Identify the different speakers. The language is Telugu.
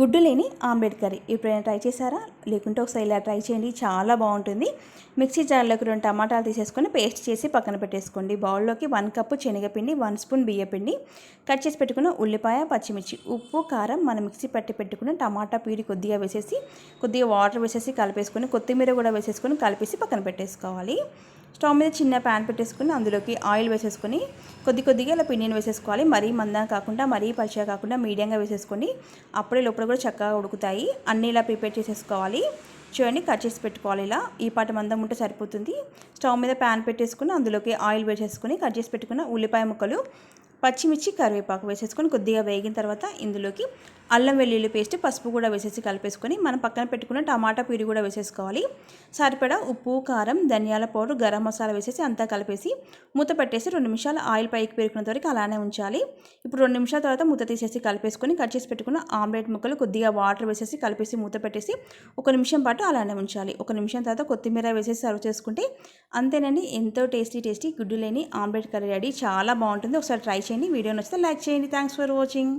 Speaker 1: గుడ్డు లేని ఆమ్లెట్ కర్రీ ఎప్పుడైనా ట్రై చేశారా? లేకుంటే ఒకసారి ఇలా ట్రై చేయండి, చాలా బాగుంటుంది. మిక్సీ జార్లోకి 2 టమాటాలు తీసేసుకొని పేస్ట్ చేసి పక్కన పెట్టేసుకోండి. బౌల్లోకి 1 కప్పు శనగపిండి, 1 స్పూన్ బియ్యపిండి, కట్ చేసి పెట్టుకున్న ఉల్లిపాయ, పచ్చిమిర్చి, ఉప్పు, కారం, మనం మిక్సీ పట్టి పెట్టుకున్న టమాటా ప్యూరీ కొద్దిగా వేసేసి, కొద్దిగా వాటర్ వేసేసి కలిపేసుకొని, కొత్తిమీర కూడా వేసేసుకొని కలిపేసి పక్కన పెట్టేసుకోవాలి. స్టవ్ మీద చిన్న ప్యాన్ పెట్టేసుకొని అందులోకి ఆయిల్ వేసేసుకొని కొద్దిగా ఇలా పిండిని వేసేసుకోవాలి. మరీ మందంగా కాకుండా మరీ పలుచగా కాకుండా మీడియంగా వేసేసుకోండి. అప్పుడే లోపల కూడా చక్కగా ఉడుకుతాయి. అన్నీ ఇలా ప్రిపేర్ చేసేసుకోవాలి. చూడండి, కట్ చేసి పెట్టుకోవాలి. ఇలా ఈ పాట మందం ఉంటే సరిపోతుంది. స్టవ్ మీద ప్యాన్ పెట్టేసుకుని అందులోకి ఆయిల్ వేసేసుకొని కట్ చేసి పెట్టుకున్న ఉల్లిపాయ ముక్కలు, పచ్చిమిర్చి, కరివేపాకు వేసేసుకొని కొద్దిగా వేగిన తర్వాత ఇందులోకి అల్లం వెల్లుల్లి పేస్ట్, పసుపు కూడా వేసేసి కలిపేసుకొని మనం పక్కన పెట్టుకున్న టమాటా ప్యూరీ కూడా వేసేసుకోవాలి. సరిపడా ఉప్పు, కారం, ధనియాల పౌడర్, గరం మసాలా వేసేసి అంతా కలిపేసి మూత పెట్టేసి 2 నిమిషాలు ఆయిల్ పైకి పేరుకునేంత వరకు అలానే ఉంచాలి. ఇప్పుడు 2 నిమిషాల తర్వాత మూత తీసేసి కలిపేసుకొని కట్ చేసి పెట్టుకున్న ఆమ్లెట్ ముక్కలు కొద్దిగా వాటర్ వేసేసి కలిపేసి మూత పెట్టేసి 1 నిమిషం పాటు అలానే ఉంచాలి. 1 నిమిషం తర్వాత కొత్తిమీర వేసేసి సర్వ్ చేసుకుంటే అంతేనండి, ఎంతో టేస్టీ గుడ్డు లేని ఆమ్లెట్ కర్రీ రెడీ. చాలా బాగుంటుంది. ఒకసారి ట్రై చేయండి. వీడియో నచ్చితే లైక్ చేయండి. Thanks for watching.